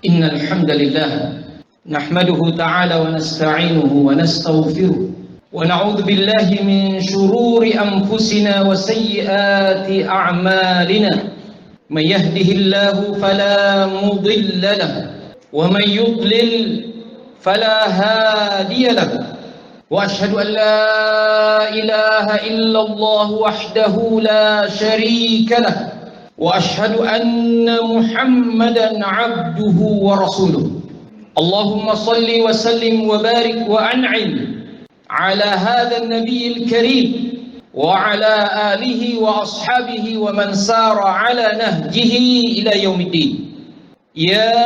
إن الحمد لله نحمده تعالى ونستعينه ونستغفره ونعوذ بالله من شرور أنفسنا وسيئات أعمالنا من يهده الله فلا مضل له ومن يضلل فلا هادي له وأشهد أن لا إله إلا الله وحده لا شريك له وأشهد أن محمدا عبده ورسوله اللهم صل وسلم وبارك وأنعم على هذا النبي الكريم وعلى آله وأصحابه ومن سار على نهجه إلى يوم الدين يا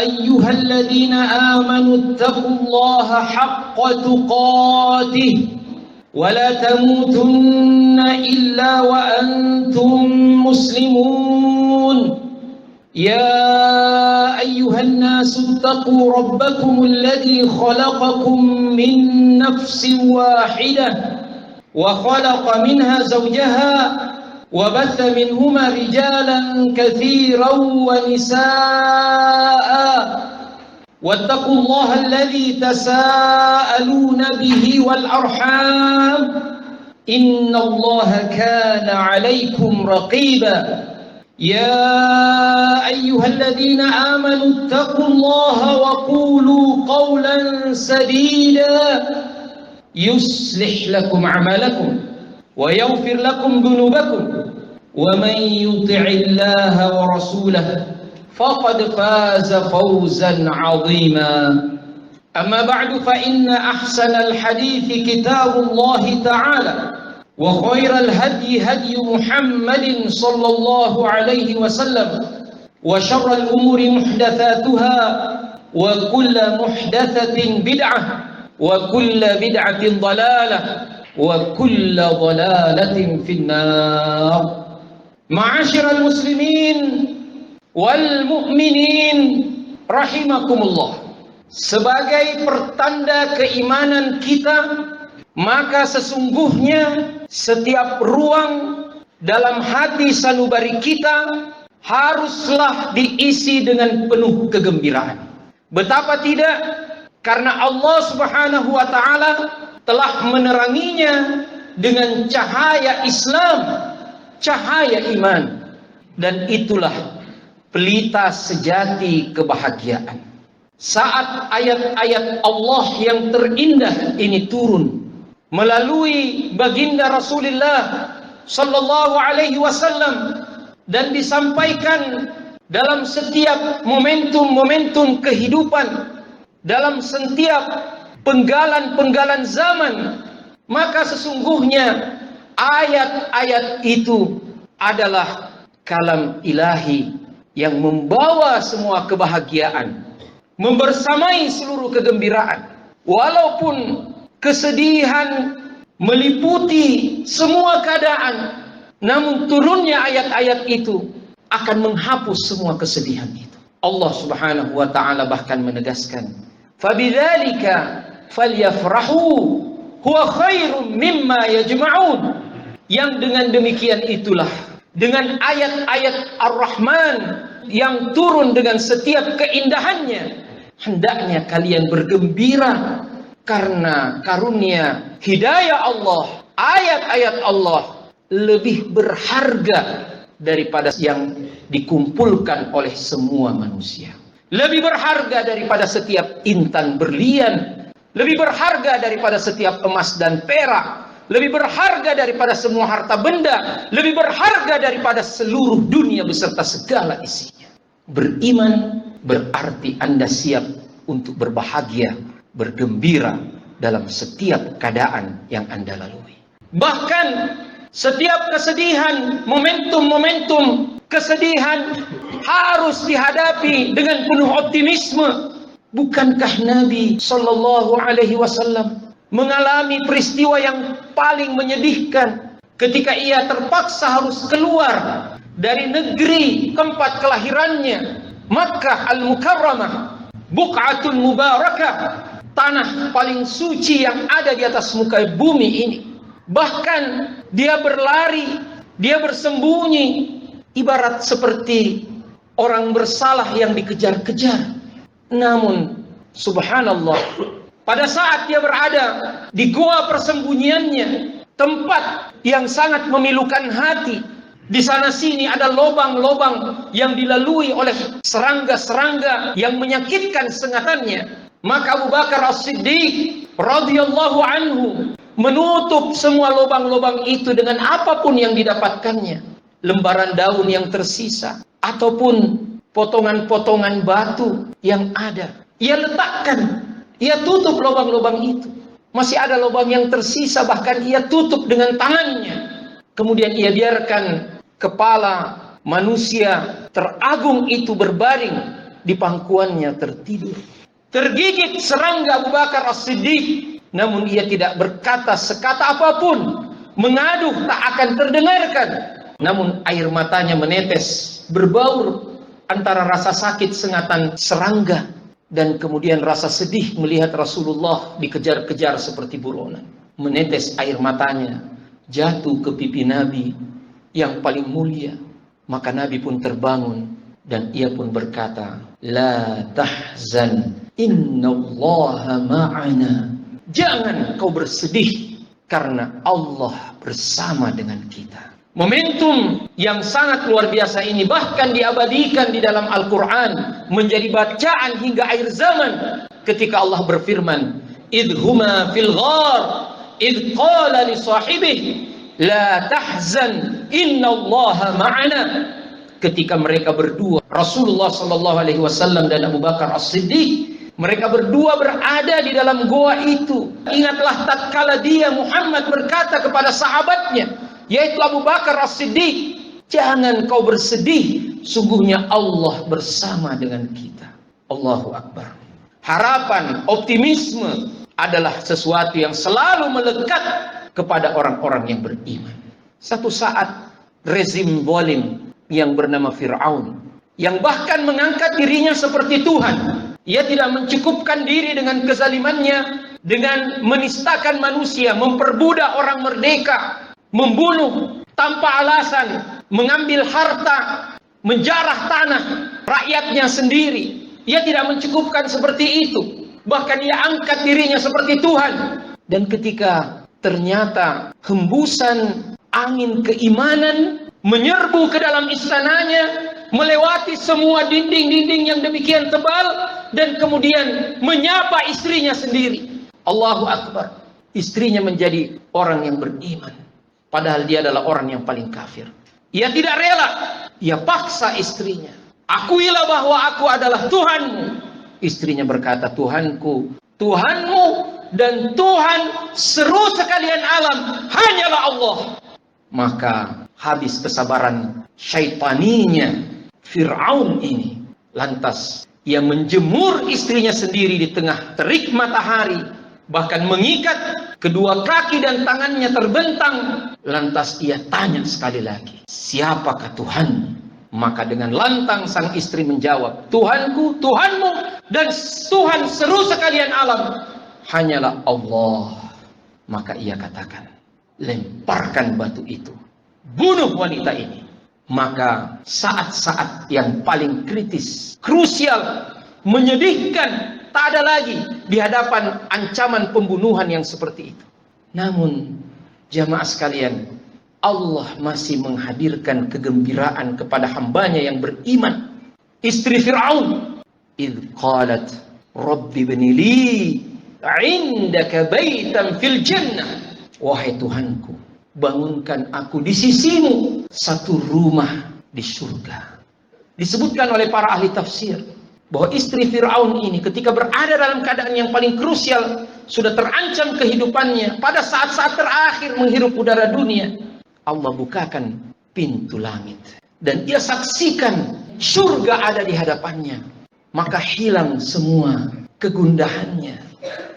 أيها الذين آمنوا اتقوا الله حق تقاته ولا تموتن إلا وأنتم مسلمون يا أيها الناس اتقوا ربكم الذي خلقكم من نفس واحدة وخلق منها زوجها وبث منهما رجالا كثيرا ونساء واتقوا الله الذي تساءلون به والأرحام إن الله كان عليكم رقيبا يا أيها الذين آمنوا اتقوا الله وقولوا قولا سديدا يصلح لكم أعمالكم ويغفر لكم ذنوبكم ومن يطع الله ورسوله فقد فاز فوزا عظيما أما بعد فإن أحسن الحديث كتاب الله تعالى وخير الهدي هدي محمد صلى الله عليه وسلم وشر الأمور محدثاتها وكل محدثة بدعة وكل بدعة ضلالة وكل ضلالة في النار معاشر المسلمين والmu'minin rahimakumullah. Sebagai pertanda keimanan kita, maka sesungguhnya setiap ruang dalam hati sanubari kita haruslah diisi dengan penuh kegembiraan. Betapa tidak, karena Allah Subhanahu wa taala telah meneranginya dengan cahaya Islam, cahaya iman, dan itulah pelita sejati kebahagiaan. Saat ayat-ayat Allah yang terindah ini turun melalui baginda Rasulullah sallallahu alaihi wasallam dan disampaikan dalam setiap momentum-momentum kehidupan, dalam setiap penggalan-penggalan zaman, maka sesungguhnya ayat-ayat itu adalah kalam ilahi yang membawa semua kebahagiaan, membersamai seluruh kegembiraan. Walaupun kesedihan meliputi semua keadaan, namun turunnya ayat-ayat itu akan menghapus semua kesedihan itu. Allah Subhanahu wa taala bahkan menegaskan, "Fabidzalika falyafrahu huwa khairum mimma yajma'un." Yang dengan demikian itulah, dengan ayat-ayat Ar-Rahman yang turun dengan setiap keindahannya, hendaknya kalian bergembira karena karunia hidayah Allah, ayat-ayat Allah lebih berharga daripada yang dikumpulkan oleh semua manusia. Lebih berharga daripada setiap intan berlian, lebih berharga daripada setiap emas dan perak, lebih berharga daripada semua harta benda, lebih berharga daripada seluruh dunia beserta segala isinya. Beriman berarti Anda siap untuk berbahagia, bergembira dalam setiap keadaan yang Anda lalui. Bahkan setiap kesedihan, momentum-momentum kesedihan harus dihadapi dengan penuh optimisme. Bukankah Nabi Sallallahu Alaihi Wasallam mengalami peristiwa yang paling menyedihkan ketika ia terpaksa harus keluar dari negeri tempat kelahirannya, Makkah Al-Mukarramah, Buq'atul Mubarakah, tanah paling suci yang ada di atas muka bumi ini. Bahkan dia berlari, dia bersembunyi, ibarat seperti orang bersalah yang dikejar-kejar. Namun subhanallah, pada saat dia berada di gua persembunyiannya, tempat yang sangat memilukan hati, di sana sini ada lobang-lobang yang dilalui oleh serangga-serangga yang menyakitkan sengatannya, maka Abu Bakar As-Siddiq radhiyallahu anhu menutup semua lobang-lobang itu dengan apapun yang didapatkannya, lembaran daun yang tersisa ataupun potongan-potongan batu yang ada, ia letakkan, ia tutup lubang-lubang itu. Masih ada lubang yang tersisa, bahkan ia tutup dengan tangannya. Kemudian ia biarkan kepala manusia teragung itu berbaring di pangkuannya tertidur. Tergigit serangga Abu Bakar As-Siddiq, namun ia tidak berkata sekata apapun, mengaduh tak akan terdengarkan. Namun air matanya menetes, berbaur antara rasa sakit sengatan serangga dan kemudian rasa sedih melihat Rasulullah dikejar-kejar seperti buronan. Menetes air matanya, jatuh ke pipi Nabi yang paling mulia. Maka Nabi pun terbangun dan ia pun berkata, "La tahzan, innallaha ma'ana." Jangan kau bersedih, karena Allah bersama dengan kita. Momentum yang sangat luar biasa ini bahkan diabadikan di dalam Al-Quran, menjadi bacaan hingga akhir zaman, ketika Allah berfirman, "Idhuma fil ghar, idh qala li sahibihi, la tahzan, innallaha ma'ana." Ketika mereka berdua, Rasulullah sallallahu alaihi wasallam dan Abu Bakar As-Siddiq, mereka berdua berada di dalam goa itu. Ingatlah tatkala dia Muhammad berkata kepada sahabatnya, yaitu Abu Bakar As-Siddiq, "Jangan kau bersedih, sungguhnya Allah bersama dengan kita." Allahu Akbar. Harapan, optimisme adalah sesuatu yang selalu melekat kepada orang-orang yang beriman. Satu saat rezim zalim yang bernama Fir'aun, yang bahkan mengangkat dirinya seperti Tuhan, ia tidak mencukupkan diri dengan kezalimannya, dengan menistakan manusia, memperbudak orang merdeka, membunuh tanpa alasan, mengambil harta, menjarah tanah rakyatnya sendiri. Ia tidak mencukupkan seperti itu, bahkan ia angkat dirinya seperti Tuhan. Dan ketika ternyata hembusan angin keimanan menyerbu ke dalam istananya, melewati semua dinding-dinding yang demikian tebal, dan kemudian menyapa istrinya sendiri. Allahu Akbar. Istrinya menjadi orang yang beriman, padahal dia adalah orang yang paling kafir. Ia tidak rela, ia paksa istrinya. "Akuilah bahwa aku adalah Tuhanmu." Istrinya berkata, "Tuhanku, Tuhanmu, dan Tuhan seru sekalian alam hanyalah Allah." Maka habis kesabaran syaitaninya Fir'aun ini. Lantas ia menjemur istrinya sendiri di tengah terik matahari, bahkan mengikat kedua kaki dan tangannya terbentang. Lantas ia tanya sekali lagi, "Siapakah Tuhan?" Maka dengan lantang sang istri menjawab, "Tuhanku, Tuhanmu, dan Tuhan seru sekalian alam hanyalah Allah." Maka ia katakan, "Lemparkan batu itu, bunuh wanita ini." Maka saat-saat yang paling kritis, krusial, menyedihkan, tak ada lagi di hadapan ancaman pembunuhan yang seperti itu. Namun jamaah sekalian, Allah masih menghadirkan kegembiraan kepada hambanya yang beriman. Istri Fir'aun, "Idh qalat Rabbi bni li indaka baitan fil jannah." "Wahai Tuhanku, bangunkan aku di sisimu satu rumah di surga." Disebutkan oleh para ahli tafsir bahwa istri Fir'aun ini ketika berada dalam keadaan yang paling krusial, sudah terancam kehidupannya, pada saat-saat terakhir menghirup udara dunia, Allah bukakan pintu langit dan ia saksikan surga ada di hadapannya. Maka hilang semua kegundahannya,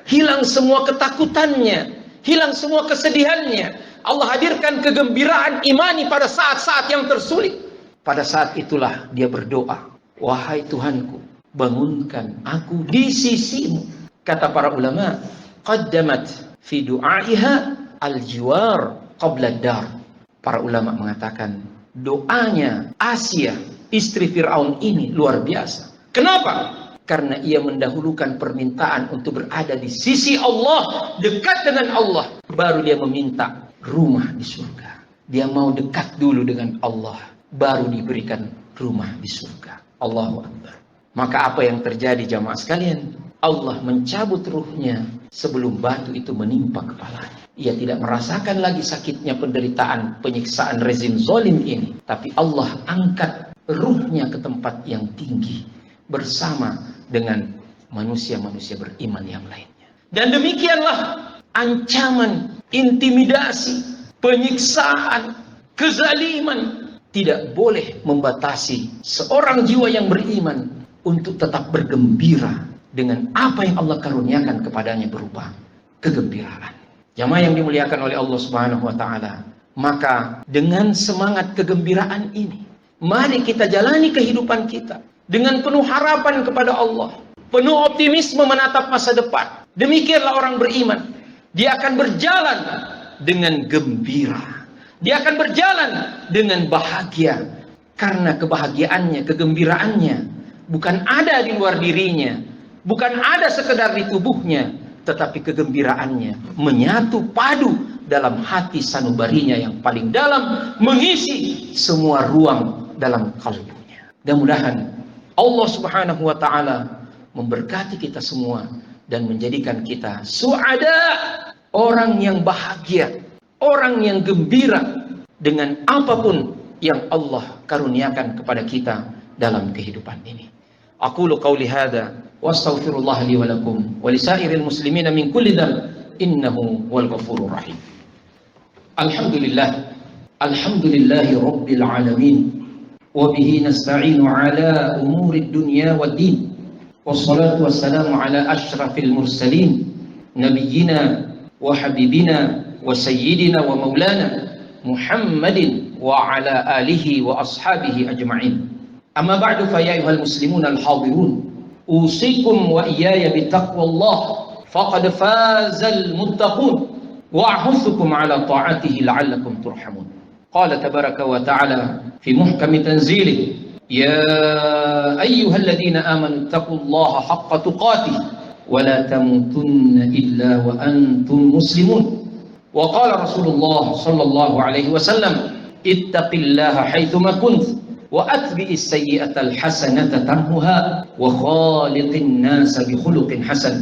hilang semua ketakutannya, hilang semua kesedihannya. Allah hadirkan kegembiraan imani pada saat-saat yang tersulit. Pada saat itulah dia berdoa, "Wahai Tuhanku, bangunkan aku di sisimu." Kata para ulama, qaddamat fi du'aiha al-jiwar qabla ad-dar. Para ulama mengatakan doanya Asia istri Fir'aun ini luar biasa. Kenapa? Karena ia mendahulukan permintaan untuk berada di sisi Allah, dekat dengan Allah, baru dia meminta rumah di surga. Dia mau dekat dulu dengan Allah, baru diberikan rumah di surga. Allahu Akbar. Maka apa yang terjadi jamaah sekalian? Allah mencabut ruhnya sebelum batu itu menimpa kepalanya. Ia tidak merasakan lagi sakitnya penderitaan, penyiksaan rezim zalim ini. Tapi Allah angkat ruhnya ke tempat yang tinggi bersama dengan manusia-manusia beriman yang lainnya. Dan demikianlah ancaman, intimidasi, penyiksaan, kezaliman tidak boleh membatasi seorang jiwa yang beriman untuk tetap bergembira dengan apa yang Allah karuniakan kepadanya berupa kegembiraan. Jamaah yang dimuliakan oleh Allah Subhanahu wa taala, maka dengan semangat kegembiraan ini, mari kita jalani kehidupan kita dengan penuh harapan kepada Allah, penuh optimisme menatap masa depan. Demikianlah orang beriman. Dia akan berjalan dengan gembira. Dia akan berjalan dengan bahagia. Karena kebahagiaannya, kegembiraannya bukan ada di luar dirinya, bukan ada sekedar di tubuhnya, tetapi kegembiraannya menyatu padu dalam hati sanubarinya yang paling dalam, mengisi semua ruang dalam kalbunya. Mudah-mudahan Allah Subhanahu wa taala memberkati kita semua dan menjadikan kita suada, orang yang bahagia, orang yang gembira dengan apapun yang Allah karuniakan kepada kita dalam kehidupan ini. Aqulu qawli hadza wa astaghfirullah li wa lakum wa lisairil muslimina min kulli dhanb innahu wal ghafurur rahim. Alhamdulillahi rabbil alamin. وبه نستعين على أمور الدنيا والدين والصلاة والسلام على أشرف المرسلين نبينا وحبيبنا وسيدنا ومولانا محمد وعلى آله وأصحابه أجمعين. أما بعد فيا أيها المسلمون الحاضرون أوصيكم وإياي بتقوى الله فقد فاز المتقون وأحثكم على طاعته لعلكم ترحمون. قال تبارك وتعالى في محكم تنزيله يا أيها الذين آمنوا اتقوا الله حق تقاته ولا تموتن إلا وأنتم مسلمون. وقال رسول الله صلى الله عليه وسلم اتق الله حيثما كنت وأتبع السيئة الحسنة تمحها وخالق الناس بخلق حسن.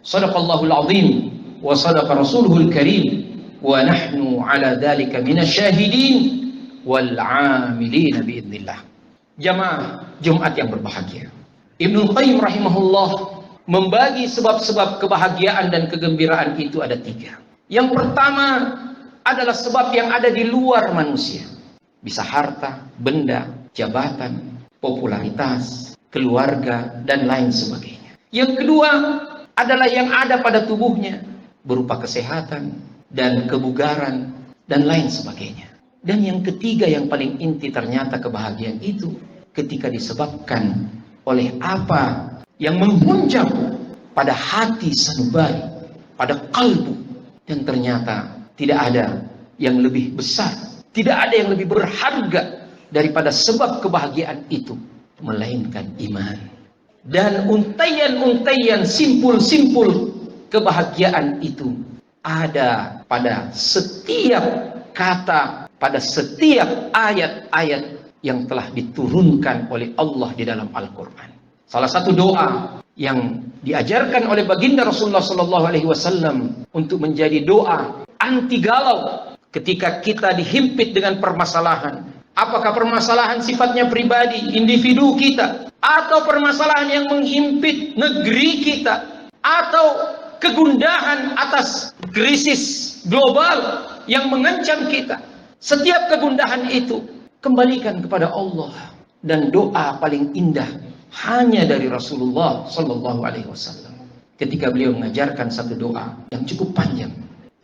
صدق الله العظيم وصدق رسوله الكريم ونحن على ذلك من الشاهدين والعاملين بإذن الله. Jamaah Jumat yang berbahagia, Ibnu Qayyim rahimahullah membagi sebab-sebab kebahagiaan dan kegembiraan itu ada 3. Yang pertama adalah sebab yang ada di luar manusia. Bisa harta, benda, jabatan, popularitas, keluarga, dan lain sebagainya. Yang kedua adalah yang ada pada tubuhnya, berupa kesehatan dan kebugaran dan lain sebagainya. Dan yang ketiga yang paling inti ternyata kebahagiaan itu ketika disebabkan oleh apa yang menghunjam pada hati sanubari, pada kalbu, dan ternyata tidak ada yang lebih besar, tidak ada yang lebih berharga daripada sebab kebahagiaan itu melainkan iman. Dan untaian-untaian simpul-simpul kebahagiaan itu ada pada setiap kata, pada setiap ayat-ayat yang telah diturunkan oleh Allah di dalam Al-Quran. Salah satu doa yang diajarkan oleh baginda Rasulullah SAW untuk menjadi doa anti galau ketika kita dihimpit dengan permasalahan. Apakah permasalahan sifatnya pribadi, individu kita, atau permasalahan yang menghimpit negeri kita, atau kegundahan atas krisis global yang mengancam kita. Setiap kegundahan itu kembalikan kepada Allah, dan doa paling indah hanya dari Rasulullah Sallallahu Alaihi Wasallam. Ketika beliau mengajarkan satu doa yang cukup panjang,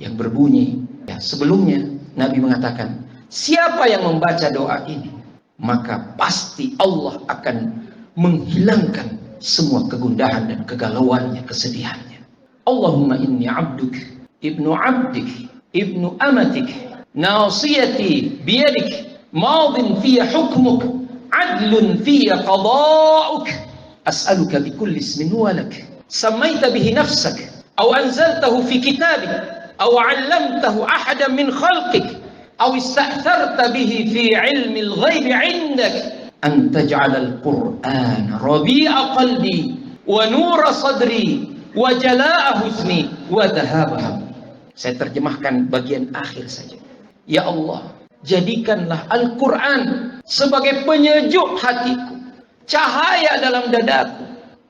yang berbunyi, ya, sebelumnya Nabi mengatakan, siapa yang membaca doa ini, maka pasti Allah akan menghilangkan semua kegundahan dan kegalauannya, kesedihannya. Allahumma inni abduk, ibnu abdik, ibnu amatik, nasiyati biyadik, maadin fiya hukmuk, adlun fiyya qada'uk as'aluka bikulli ismin huwa lak sammaita bihi nafsak aw anzaltahu fi kitabik aw 'allamtahu ahadan min khalqik aw ista'tharta bihi fi 'ilmi al-ghaib 'indak an taj'ala al-Qur'ana rabi'a qalbi wa nura sadri wa jalaa'a huzni wa dhahaba hammi. Saya terjemahkan bagian akhir saja. Ya Allah, jadikanlah Al-Quran sebagai penyejuk hatiku, cahaya dalam dadaku,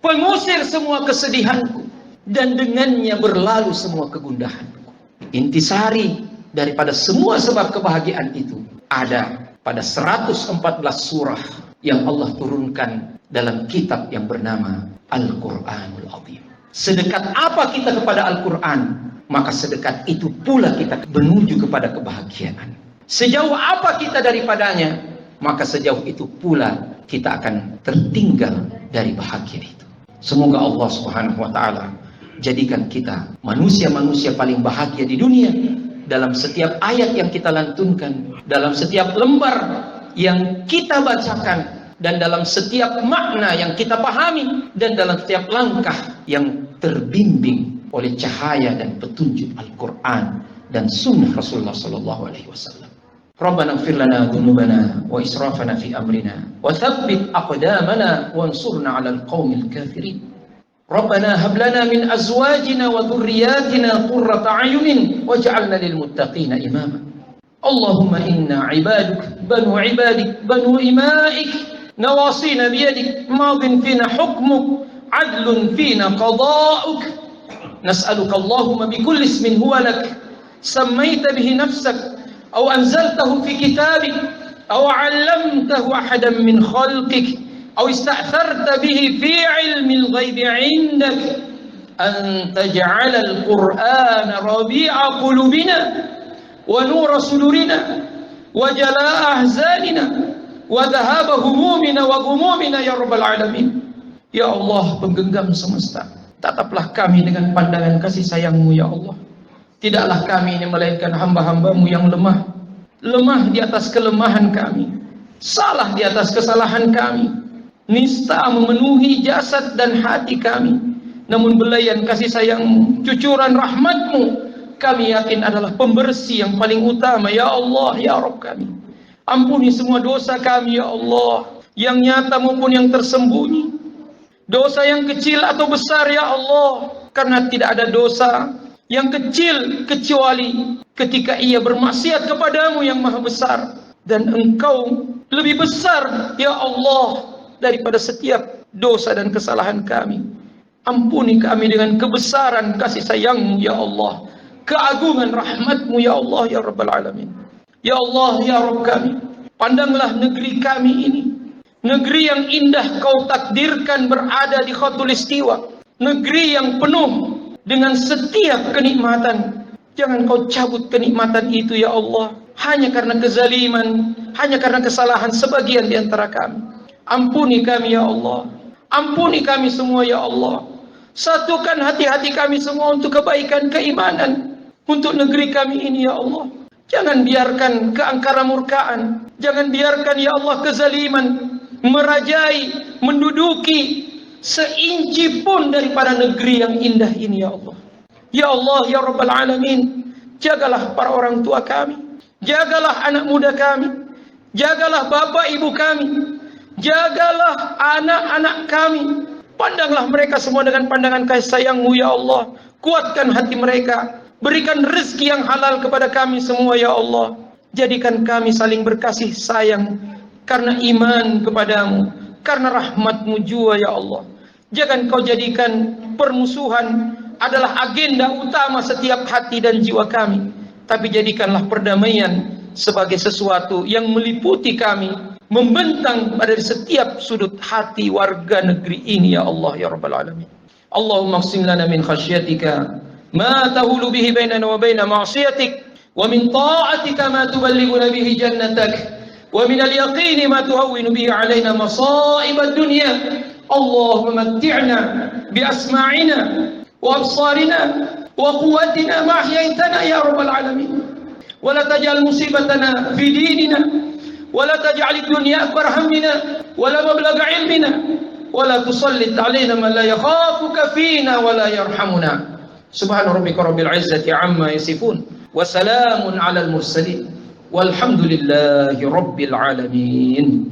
pengusir semua kesedihanku, dan dengannya berlalu semua kegundahanku. Intisari daripada semua sebab kebahagiaan itu ada pada 114 surah yang Allah turunkan dalam kitab yang bernama Al-Quranul Azim. Sedekat apa kita kepada Al-Quran, maka sedekat itu pula kita menuju kepada kebahagiaan. Sejauh apa kita daripadanya, maka sejauh itu pula kita akan tertinggal dari bahagia itu. Semoga Allah Subhanahu wa taala jadikan kita manusia-manusia paling bahagia di dunia dalam setiap ayat yang kita lantunkan, dalam setiap lembar yang kita bacakan, dan dalam setiap makna yang kita pahami, dan dalam setiap langkah yang terbimbing oleh cahaya dan petunjuk Al-Quran dan sunnah Rasulullah sallallahu alaihi wasallam. Rabbana ighfir lana dhunubana wa israfana fi amrina wa thabbit aqdamana wansurna 'alal qaumil kafirin. Rabbana hab lana min azwajina wa dhurriyyatina qurrata a'yunin waj'alna lil muttaqina imama. Allahumma inna 'ibaduka banu 'ibadik banu ima'ik nawasina biyadik madin fina hukmuk 'adlun fina qada'uk. نسألك اللهم بكل اسم هو لك سميت به نفسك أو أنزلته في كتابك أو علمته أحدا من خلقك أو استأثرت به في علم الغيب عندك أن تجعل القرآن ربيع قلوبنا ونور صدورنا وجلاء أحزاننا وذهاب همومنا وغمومنا يا رب العالمين. Ya Allah, penggenggam semesta, tataplah kami dengan pandangan kasih sayang-Mu ya Allah. Tidaklah kami ini melainkan hamba-hamba-Mu yang lemah. Lemah di atas kelemahan kami, salah di atas kesalahan kami, nista memenuhi jasad dan hati kami. Namun belayan kasih sayang-Mu, cucuran rahmat-Mu, kami yakin adalah pembersih yang paling utama ya Allah, ya Rabb kami. Ampuni semua dosa kami ya Allah, yang nyata maupun yang tersembunyi. Dosa yang kecil atau besar ya Allah, karena tidak ada dosa yang kecil kecuali ketika ia bermaksiat kepadamu yang maha besar, dan Engkau lebih besar ya Allah daripada setiap dosa dan kesalahan kami. Ampuni kami dengan kebesaran kasih sayang-Mu ya Allah, keagungan rahmat-Mu ya Allah ya Rabbal Alamin. Ya Allah ya Rabb kami, pandanglah negeri kami ini, negeri yang indah Kau takdirkan berada di Khatulistiwa, negeri yang penuh dengan setiap kenikmatan. Jangan Kau cabut kenikmatan itu ya Allah, hanya karena kezaliman, hanya karena kesalahan sebagian di antara kami. Ampuni kami ya Allah, ampuni kami semua ya Allah. Satukan hati-hati kami semua untuk kebaikan keimanan, untuk negeri kami ini ya Allah. Jangan biarkan keangkara murkaan, jangan biarkan ya Allah kezaliman merajai, menduduki seinci pun daripada negeri yang indah ini ya Allah. Ya Allah ya Rabbal Alamin, jagalah para orang tua kami, jagalah anak muda kami, jagalah bapak ibu kami, jagalah anak-anak kami. Pandanglah mereka semua dengan pandangan kasih sayang-Mu ya Allah. Kuatkan hati mereka, berikan rezeki yang halal kepada kami semua ya Allah. Jadikan kami saling berkasih sayang karena iman kepadamu, karena rahmat-Mu jua ya Allah. Jangan Kau jadikan permusuhan adalah agenda utama setiap hati dan jiwa kami, tapi jadikanlah perdamaian sebagai sesuatu yang meliputi kami, membentang pada setiap sudut hati warga negeri ini ya Allah ya Rabbal Alamin. Allahumma qsim lana min khasyatika ma tahulu bihi bainana wa baina ma'siyatik, wa min ta'atika ma tuballighuna bihi jannatak, ومن اليقين ما تهون به علينا مصائب الدنيا. اللهم متعنا بأسماعنا وأبصارنا وقوتنا ما أحييتنا يا رب العالمين، ولا تجعل مصيبتنا في ديننا ولا تجعل الدنيا أكبر همنا ولا مبلغ علمنا ولا تسلط علينا من لا يخافك فينا ولا يرحمنا سبحان ربك رب العزة عما يصفون وسلام على المرسلين والحمد لله رب العالمين.